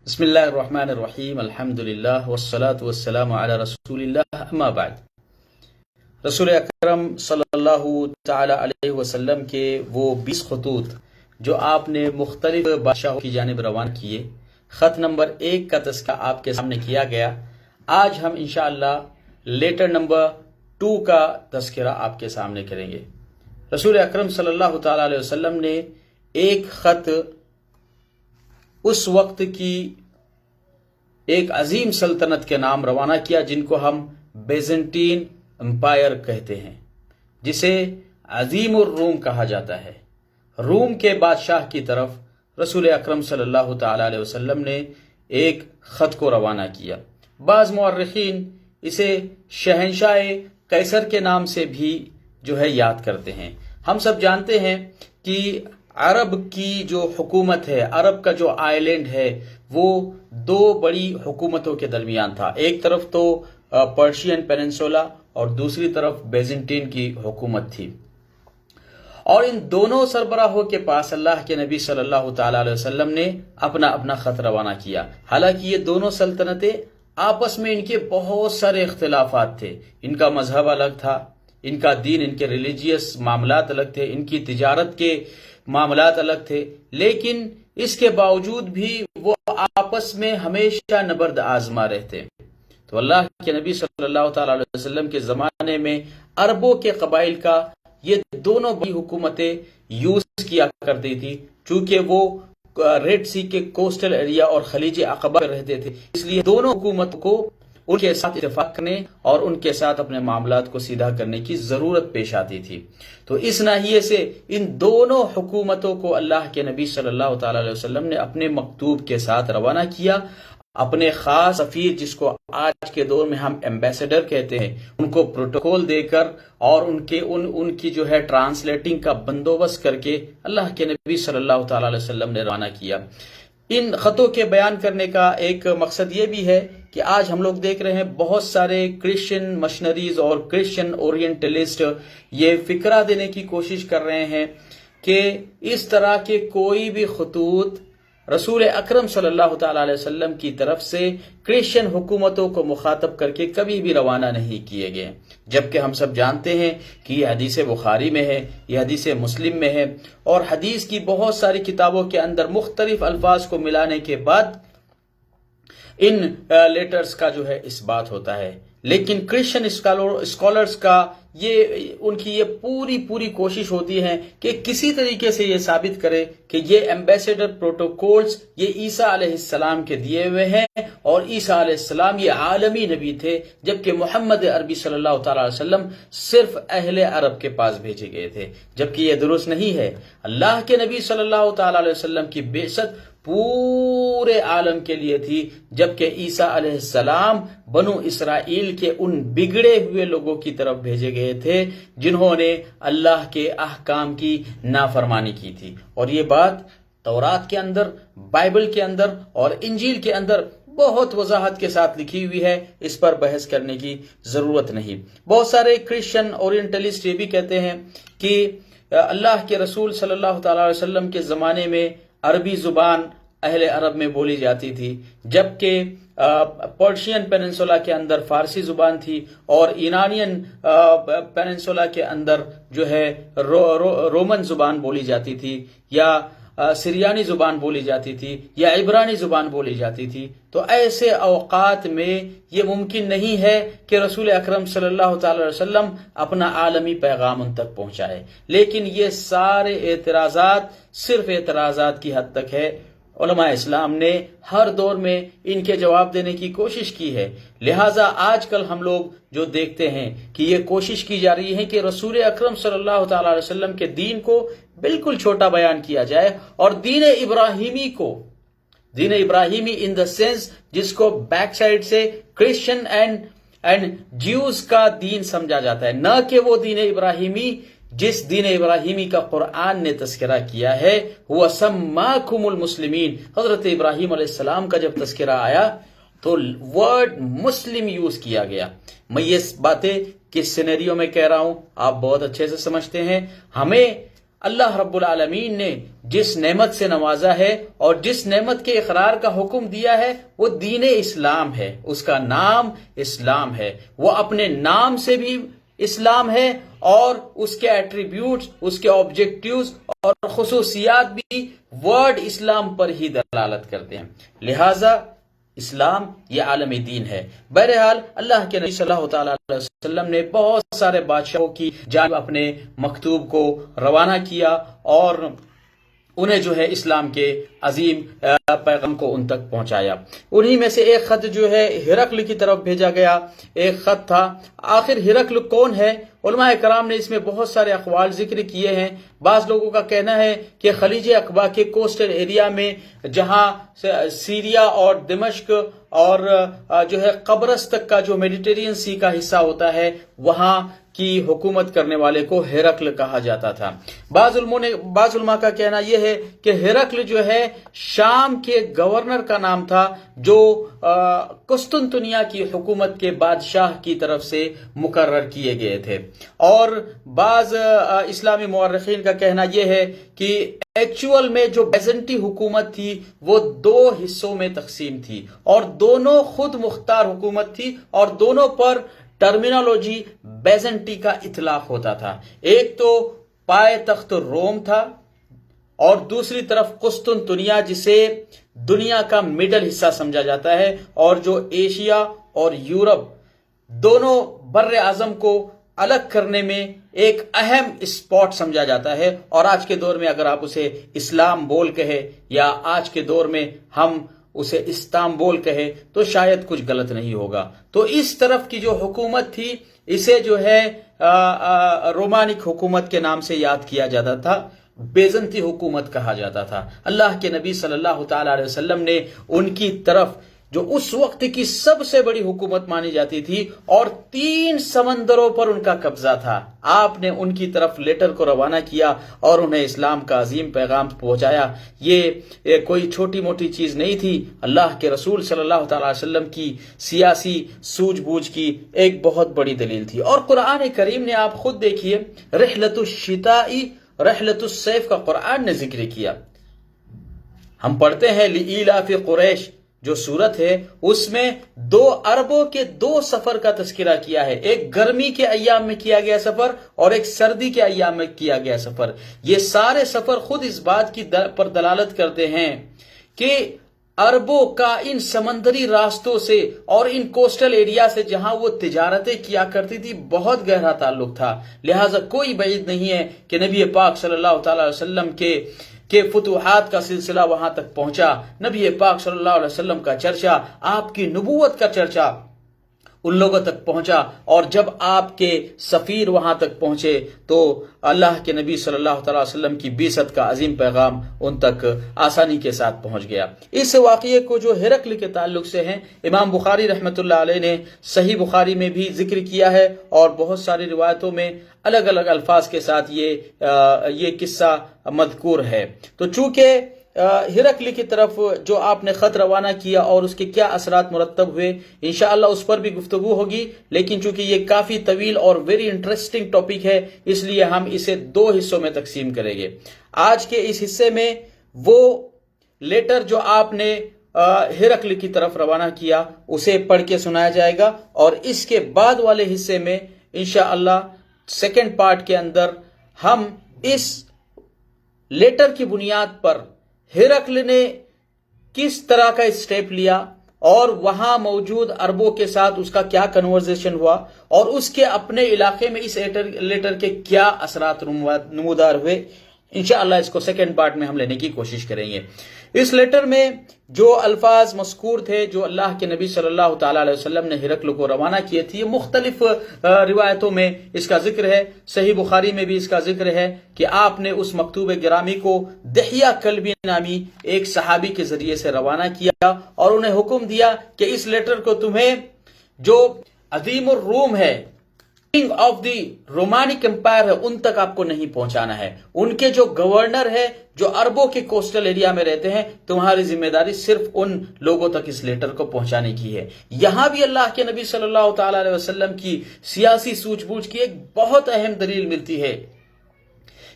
بسم اللہ الرحمن الرحیم الحمدللہ والصلاة والسلام علی رسول اللہ اما بعد۔ رسول اکرم صلی اللہ تعالی علیہ وسلم کے وہ 20 خطوط جو آپ نے مختلف بادشاہوں کی جانب روانہ کیے، خط نمبر 1 کا تذکرہ آپ کے سامنے کیا گیا۔ آج ہم انشاءاللہ لیٹر نمبر 2 کا تذکرہ آپ کے سامنے کریں گے۔ رسول اکرم صلی اللہ تعالی علیہ وسلم نے ایک خط اس وقت کی ایک عظیم سلطنت کے نام روانہ کیا جن کو ہم بیزنٹین امپائر کہتے ہیں، جسے عظیم الروم کہا جاتا ہے۔ روم کے بادشاہ کی طرف رسول اکرم صلی اللہ تعالی علیہ وسلم نے ایک خط کو روانہ کیا۔ بعض مورخین اسے شہنشاہ قیصر کے نام سے بھی یاد کرتے ہیں۔ ہم سب جانتے ہیں کہ عرب کی جو حکومت ہے، عرب کا جو آئلینڈ ہے، وہ 2 بڑی حکومتوں کے درمیان تھا۔ ایک طرف تو پرشین پیننسولا اور دوسری طرف بیزنٹین کی حکومت تھی، اور ان دونوں سربراہوں کے پاس اللہ کے نبی صلی اللہ تعالی علیہ وسلم نے اپنا خط روانہ کیا۔ حالانکہ یہ دونوں سلطنتیں آپس میں ان کے بہت سارے اختلافات تھے، ان کا مذہب الگ تھا، ان کا دین، ان کے ریلیجیس معاملات الگ تھے، ان کی تجارت کے معاملات الگ تھے، لیکن اس کے باوجود بھی وہ آپس میں ہمیشہ نبرد آزما رہتے۔ تو اللہ کے نبی صلی اللہ تعالی علیہ وسلم کے زمانے میں عربوں کے قبائل کا یہ دونوں بڑی حکومتیں یوز کیا کرتی تھی، چونکہ وہ ریڈ سی کے کوسٹل ایریا اور خلیج عقبہ پر رہتے تھے، اس لیے دونوں حکومت کو ان کے ساتھ اتفاق کرنے اور ان کے ساتھ اپنے معاملات کو سیدھا کرنے کی ضرورت پیش آتی تھی۔ تو اس ناحیے سے ان دونوں حکومتوں کو اللہ کے نبی صلی اللہ تعالی علیہ وسلم نے اپنے مکتوب کے ساتھ روانہ کیا۔ اپنے خاص سفیر، جس کو آج کے دور میں ہم ایمبیسڈر کہتے ہیں، ان کو پروٹوکول دے کر اور ان کی ٹرانسلیٹنگ کا بندوبست کر کے اللہ کے نبی صلی اللہ تعالی علیہ وسلم نے روانہ کیا۔ ان خطوں کے بیان کرنے کا ایک مقصد یہ بھی ہے کہ آج ہم لوگ دیکھ رہے ہیں بہت سارے کرسچن مشنریز اور کرسچن اورینٹلسٹ یہ فکرہ دینے کی کوشش کر رہے ہیں کہ اس طرح کے کوئی بھی خطوط رسول اکرم صلی اللہ تعالی علیہ وسلم کی طرف سے کرسچن حکومتوں کو مخاطب کر کے کبھی بھی روانہ نہیں کیے گئے، جبکہ ہم سب جانتے ہیں کہ یہ حدیث بخاری میں ہے، یہ حدیث مسلم میں ہے، اور حدیث کی بہت ساری کتابوں کے اندر مختلف الفاظ کو ملانے کے بعد ان لیٹرز کا اس بات ہوتا ہے۔ لیکن کرسچن اسکالرز کا ان کی یہ پوری کوشش ہوتی ہے کہ کسی طریقے سے یہ ثابت کرے کہ یہ ایمبیسڈر پروٹوکولز یہ عیسیٰ علیہ السلام کے دیے ہوئے ہیں، اور عیسیٰ علیہ السلام یہ عالمی نبی تھے، جبکہ محمد عربی صلی اللہ تعالی علیہ وسلم صرف اہل عرب کے پاس بھیجے گئے تھے، جبکہ یہ درست نہیں ہے۔ اللہ کے نبی صلی اللہ تعالی علیہ وسلم کی بعثت پورے عالم کے لیے تھی، جبکہ عیسیٰ علیہ السلام بنو اسرائیل کے ان بگڑے ہوئے لوگوں کی طرف بھیجے گئے تھے جنہوں نے اللہ کے احکام کی نافرمانی کی تھی۔ اور یہ بات تورات کے اندر، بائبل کے اندر اور انجیل کے اندر بہت وضاحت کے ساتھ لکھی ہوئی ہے، اس پر بحث کرنے کی ضرورت نہیں۔ بہت سارے کرسچن اورینٹلسٹ یہ بھی کہتے ہیں کہ اللہ کے رسول صلی اللہ تعالی علیہ وسلم کے زمانے میں عربی زبان اہل عرب میں بولی جاتی تھی، جبکہ پرشین پیننسولا کے اندر فارسی زبان تھی، اور ایرانین پیننسولا کے اندر رومن زبان بولی جاتی تھی، یا سریانی زبان بولی جاتی تھی، یا عبرانی زبان بولی جاتی تھی۔ تو ایسے اوقات میں یہ ممکن نہیں ہے کہ رسول اکرم صلی اللہ تعالی علیہ وسلم اپنا عالمی پیغام ان تک پہنچائے، لیکن یہ سارے اعتراضات صرف اعتراضات کی حد تک ہے۔ علماء اسلام نے ہر دور میں ان کے جواب دینے کی کوشش کی ہے، لہٰذا آج کل ہم لوگ جو دیکھتے ہیں کہ یہ کوشش کی جا رہی ہے کہ رسول اکرم صلی اللہ تعالی علیہ وسلم کے دین کو بالکل چھوٹا بیان کیا جائے، اور دین ابراہیمی ان دا سینس جس کو بیک سائڈ سے کرسچن اینڈ جیوز کا دین سمجھا جاتا ہے، نہ کہ وہ دین ابراہیمی جس دین ابراہیمی کا قرآن نے تذکرہ کیا ہے۔ هو سماکم المسلمین، حضرت ابراہیم علیہ السلام کا جب تذکرہ آیا تو ورڈ مسلم یوز کیا گیا۔ میں یہ باتیں کس سینیریو میں کہہ رہا ہوں آپ بہت اچھے سے سمجھتے ہیں۔ ہمیں اللہ رب العالمین نے جس نعمت سے نوازا ہے اور جس نعمت کے اقرار کا حکم دیا ہے وہ دین اسلام ہے، اس کا نام اسلام ہے، وہ اپنے نام سے بھی اسلام ہے اور اس کے ایٹریبیوٹس، اس کے آبجیکٹیوز اور خصوصیات بھی ورڈ اسلام پر ہی دلالت کرتے ہیں، لہٰذا اسلام یہ عالم دین ہے۔ بہرحال اللہ کے نبی صلی اللہ تعالی علیہ وسلم نے بہت سارے بادشاہوں کی جانب اپنے مکتوب کو روانہ کیا اور انہیں جو ہے اسلام کے عظیم پیغام کو ان تک پہنچایا۔ انہی میں سے ایک خط جو ہے ہرقل کی طرف بھیجا گیا، ایک خط تھا۔ آخر ہرقل کون ہے؟ علماء کرام نے اس میں بہت سارے اقوال ذکر کیے ہیں۔ بعض لوگوں کا کہنا ہے کہ خلیج عقبہ کے کوسٹل ایریا میں جہاں سیریا اور دمشق اور جو ہے قبرص تک کا جو میڈیٹرین سی کا حصہ ہوتا ہے وہاں کی حکومت کرنے والے کو ہرقل کہا جاتا تھا۔ بعض علماء کا کہنا یہ ہے کہ ہرقل جو ہے شام کے گورنر کا نام تھا جو قسطنطنیہ کی حکومت کے بادشاہ کی طرف سے مقرر کیے گئے تھے، اور بعض اسلامی مورخین کا کہنا یہ ہے کہ ایکچول میں جو بیزنٹی حکومت تھی وہ 2 حصوں میں تقسیم تھی اور دونوں خود مختار حکومت تھی اور دونوں پر ٹرمینالوجی بیزنٹی کا اطلاق ہوتا تھا۔ ایک تو پائے تخت روم تھا اور دوسری طرف قسطنطنیہ جسے دنیا کا مڈل حصہ سمجھا جاتا ہے اور جو ایشیا اور یورپ دونوں بر اعظم کو الگ کرنے میں ایک اہم اسپاٹ سمجھا جاتا ہے، اور آج کے دور میں اگر آپ اسے اسلام بول کہے یا آج کے دور میں ہم اسے استانبول کہے تو شاید کچھ غلط نہیں ہوگا۔ تو اس طرف کی جو حکومت تھی اسے جو ہے رومانک حکومت کے نام سے یاد کیا جاتا تھا، بیزنطی حکومت کہا جاتا تھا۔ اللہ کے نبی صلی اللہ تعالی علیہ وسلم نے ان کی طرف جو اس وقت کی سب سے بڑی حکومت مانی جاتی تھی اور 3 سمندروں پر ان کا قبضہ تھا، آپ نے ان کی طرف لیٹر کو روانہ کیا اور انہیں اسلام کا عظیم پیغام پہنچایا۔ یہ کوئی چھوٹی موٹی چیز نہیں تھی، اللہ کے رسول صلی اللہ تعالی علیہ وسلم کی سیاسی سوجھ بوجھ کی ایک بہت بڑی دلیل تھی۔ اور قرآن کریم نے آپ خود دیکھیے رحلۃ الشتاء رحلۃ الصیف کا قرآن نے ذکر کیا۔ ہم پڑھتے ہیں لإیلاف قریش جو سورت ہے اس میں 2 عربوں کے 2 سفر کا تذکرہ کیا ہے، ایک گرمی کے ایام میں کیا گیا سفر اور ایک سردی کے ایام میں کیا گیا سفر۔ یہ سارے سفر خود اس بات کی پر دلالت کرتے ہیں کہ عربوں کا ان سمندری راستوں سے اور ان کوسٹل ایریا سے جہاں وہ تجارتیں کیا کرتی تھی بہت گہرا تعلق تھا، لہٰذا کوئی بعید نہیں ہے کہ نبی پاک صلی اللہ تعالی علیہ وسلم کے فتوحات کا سلسلہ وہاں تک پہنچا، نبی پاک صلی اللہ علیہ وسلم کا چرچا، آپ کی نبوت کا چرچا ان لوگوں تک پہنچا، اور جب آپ کے سفیر وہاں تک پہنچے تو اللہ کے نبی صلی اللہ تعالی وسلم کی بعثت کا عظیم پیغام ان تک آسانی کے ساتھ پہنچ گیا۔ اس واقعے کو جو ہرقل کے تعلق سے ہیں امام بخاری رحمۃ اللہ علیہ نے صحیح بخاری میں بھی ذکر کیا ہے اور بہت ساری روایتوں میں الگ الگ الفاظ کے ساتھ یہ قصہ مذکور ہے۔ تو چونکہ ہرقل کی طرف جو آپ نے خط روانہ کیا اور اس کے کیا اثرات مرتب ہوئے انشاءاللہ اس پر بھی گفتگو ہوگی، لیکن چونکہ یہ کافی طویل اور ویری انٹرسٹنگ ٹاپک ہے اس لیے ہم اسے 2 حصوں میں تقسیم کریں گے۔ آج کے اس حصے میں وہ لیٹر جو آپ نے ہرقل کی طرف روانہ کیا اسے پڑھ کے سنایا جائے گا، اور اس کے بعد والے حصے میں انشاءاللہ سیکنڈ پارٹ کے اندر ہم اس لیٹر کی بنیاد پر ہرقل نے کس طرح کا اسٹیپ لیا اور وہاں موجود عربوں کے ساتھ اس کا کیا کنورزیشن ہوا اور اس کے اپنے علاقے میں اس لیٹر کے کیا اثرات نمودار ہوئے، انشاءاللہ اس کو سیکنڈ پارٹ میں ہم لینے کی کوشش کریں گے۔ اس لیٹر میں جو الفاظ مذکور تھے جو اللہ کے نبی صلی اللہ تعالی علیہ وسلم نے ہرقل کو روانہ کیے تھے، یہ مختلف روایتوں میں اس کا ذکر ہے، صحیح بخاری میں بھی اس کا ذکر ہے کہ آپ نے اس مکتوب گرامی کو دحیہ کلبی نامی ایک صحابی کے ذریعے سے روانہ کیا اور انہیں حکم دیا کہ اس لیٹر کو تمہیں جو عظیم الروم ہے، کنگ آف دی رومانک امپائر ہے، ان تک آپ کو نہیں پہنچانا ہے۔ ان کے جو گورنر ہے جو عربوں کے کوسٹل ایریا میں رہتے ہیں، تمہاری ذمہ داری صرف ان لوگوں تک اس لیٹر کو پہنچانے کی ہے۔ یہاں بھی اللہ کے نبی صلی اللہ تعالی علیہ وسلم کی سیاسی سوجھ بوجھ کی ایک بہت اہم دلیل ملتی ہے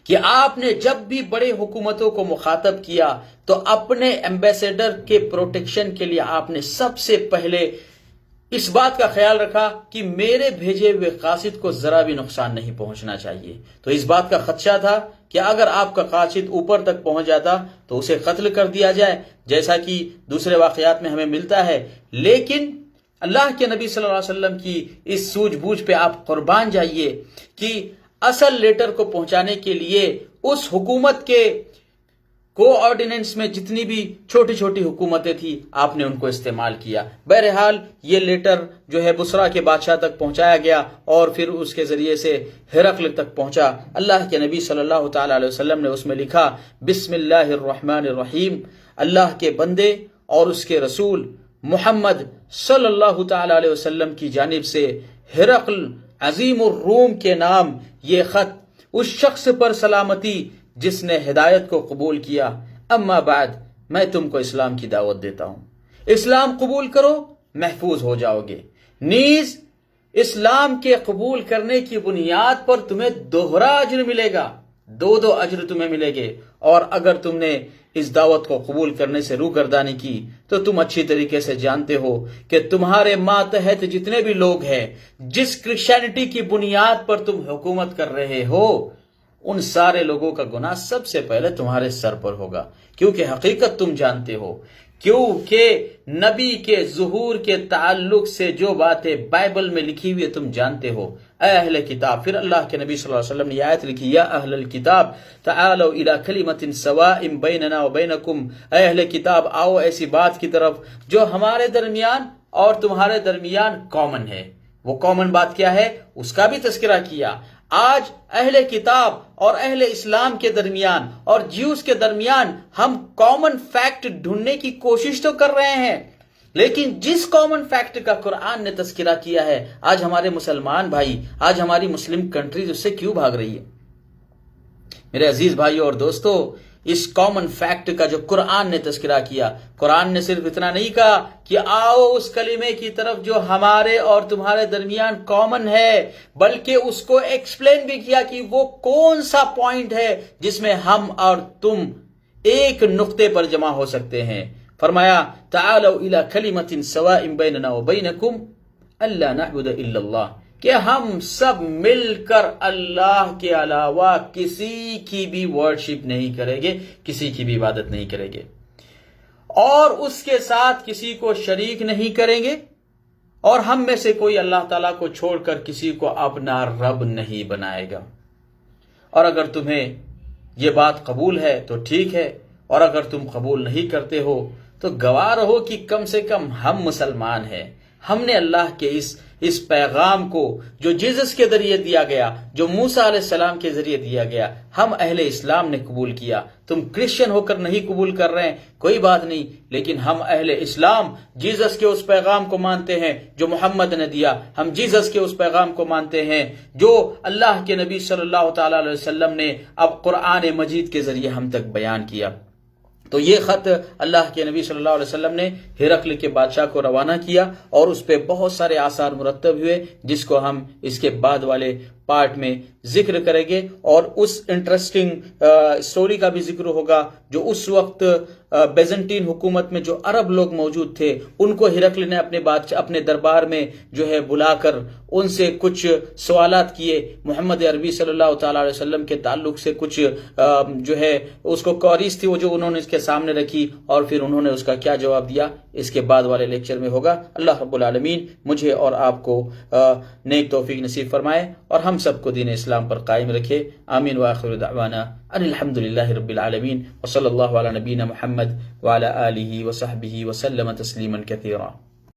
کہ آپ نے جب بھی بڑے حکومتوں کو مخاطب کیا تو اپنے ایمبیسیڈر کے پروٹیکشن کے لیے آپ نے سب سے پہلے اس بات کا خیال رکھا کہ میرے بھیجے ہوئے قاصد کو ذرا بھی نقصان نہیں پہنچنا چاہیے. تو اس بات کا خدشہ تھا کہ اگر آپ کا قاصد اوپر تک پہنچ جاتا تو اسے قتل کر دیا جائے، جیسا کہ دوسرے واقعات میں ہمیں ملتا ہے. لیکن اللہ کے نبی صلی اللہ علیہ وسلم کی اس سوجھ بوجھ پہ آپ قربان جائیے کہ اصل لیٹر کو پہنچانے کے لیے اس حکومت کے کوآرڈیننس میں جتنی بھی چھوٹی چھوٹی حکومتیں تھیں آپ نے ان کو استعمال کیا. بہرحال یہ لیٹر جو ہے بصرہ کے بادشاہ تک پہنچایا گیا اور پھر اس کے ذریعے سے ہرقل تک پہنچا. اللہ کے نبی صلی اللہ تعالی علیہ وسلم نے اس میں لکھا بسم اللہ الرحمن الرحیم، اللہ کے بندے اور اس کے رسول محمد صلی اللہ تعالی علیہ وسلم کی جانب سے ہرقل عظیم الروم کے نام یہ خط اس شخص پر سلامتی جس نے ہدایت کو قبول کیا. اما بعد، میں تم کو اسلام کی دعوت دیتا ہوں. اسلام قبول کرو، محفوظ ہو جاؤ گے. نیز اسلام کے قبول کرنے کی بنیاد پر تمہیں دوہرا اجر ملے گا، دو اجر تمہیں ملے گے. اور اگر تم نے اس دعوت کو قبول کرنے سے روگردانی کی تو تم اچھی طریقے سے جانتے ہو کہ تمہارے ماتحت جتنے بھی لوگ ہیں، جس کرسچینٹی کی بنیاد پر تم حکومت کر رہے ہو، ان سارے لوگوں کا گناہ سب سے پہلے تمہارے سر پر ہوگا. کیونکہ حقیقت تم جانتے ہو، کیونکہ نبی کے ظہور کے تعلق سے جو باتیں بائبل میں لکھی ہوئی تم جانتے ہو. اے اہل کتاب، پھر اللہ کے نبی صلی اللہ علیہ وسلم نے آیت لکھی یا اہل الکتاب تعالوا الی کلمۃ سواء بیننا وبینکم، اے اہل کتاب آؤ ایسی بات کی طرف جو ہمارے درمیان اور تمہارے درمیان کامن ہے. وہ کامن بات کیا ہے اس کا بھی تذکرہ کیا. آج اہل کتاب اور اہل اسلام کے درمیان اور جیوز کے درمیان ہم کامن فیکٹ ڈھونڈنے کی کوشش تو کر رہے ہیں، لیکن جس کامن فیکٹ کا قرآن نے تذکرہ کیا ہے آج ہمارے مسلمان بھائی، آج ہماری مسلم کنٹریز اس سے کیوں بھاگ رہی ہے؟ میرے عزیز بھائیو اور دوستو، اس کامن فیکٹ کا جو قرآن نے تذکرہ کیا، قرآن نے صرف اتنا نہیں کہا کہ آؤ اس کلمے کی طرف جو ہمارے اور تمہارے درمیان کامن ہے، بلکہ اس کو ایکسپلین بھی کیا کہ وہ کون سا پوائنٹ ہے جس میں ہم اور تم ایک نقطے پر جمع ہو سکتے ہیں. فرمایا تعالوا الی کلمۃ سواء بیننا وبینکم الا نعبد الا اللہ، کہ ہم سب مل کر اللہ کے علاوہ کسی کی بھی ورشپ نہیں کریں گے، کسی کی بھی عبادت نہیں کریں گے، اور اس کے ساتھ کسی کو شریک نہیں کریں گے، اور ہم میں سے کوئی اللہ تعالیٰ کو چھوڑ کر کسی کو اپنا رب نہیں بنائے گا. اور اگر تمہیں یہ بات قبول ہے تو ٹھیک ہے، اور اگر تم قبول نہیں کرتے ہو تو گواہ رہو کہ کم سے کم ہم مسلمان ہیں. ہم نے اللہ کے اس پیغام کو جو جیزس کے ذریعے دیا گیا، جو موسیٰ علیہ السلام کے ذریعے دیا گیا، ہم اہل اسلام نے قبول کیا. تم کرسچن ہو کر نہیں قبول کر رہے ہیں کوئی بات نہیں، لیکن ہم اہل اسلام جیزس کے اس پیغام کو مانتے ہیں جو محمد نے دیا. ہم جیزس کے اس پیغام کو مانتے ہیں جو اللہ کے نبی صلی اللہ تعالی علیہ وسلم نے اب قرآن مجید کے ذریعے ہم تک بیان کیا. تو یہ خط اللہ کے نبی صلی اللہ علیہ وسلم نے ہرقل کے بادشاہ کو روانہ کیا، اور اس پہ بہت سارے آثار مرتب ہوئے جس کو ہم اس کے بعد والے پارٹ میں ذکر کریں گے. اور اس انٹرسٹنگ سٹوری کا بھی ذکر ہوگا جو اس وقت بیزنٹین حکومت میں جو عرب لوگ موجود تھے ان کو ہرقل نے اپنے دربار میں جو ہے بلا کر ان سے کچھ سوالات کیے محمد عربی صلی اللہ تعالی علیہ وسلم کے تعلق سے. کچھ جو ہے اس کو کوریز تھی وہ جو انہوں نے اس کے سامنے رکھی، اور پھر انہوں نے اس کا کیا جواب دیا اس کے بعد والے لیکچر میں ہوگا. اللہ رب العالمین مجھے اور آپ کو نیک توفیق نصیب فرمائے اور ہم سب کو دین اسلام پر قائم رکھے. آمین وآخر دعوانا ان الحمد للہ رب العالمین وصلی اللہ علی نبینا محمد وعلی آلہ وصحبہ وسلم تسلیما کثیرا.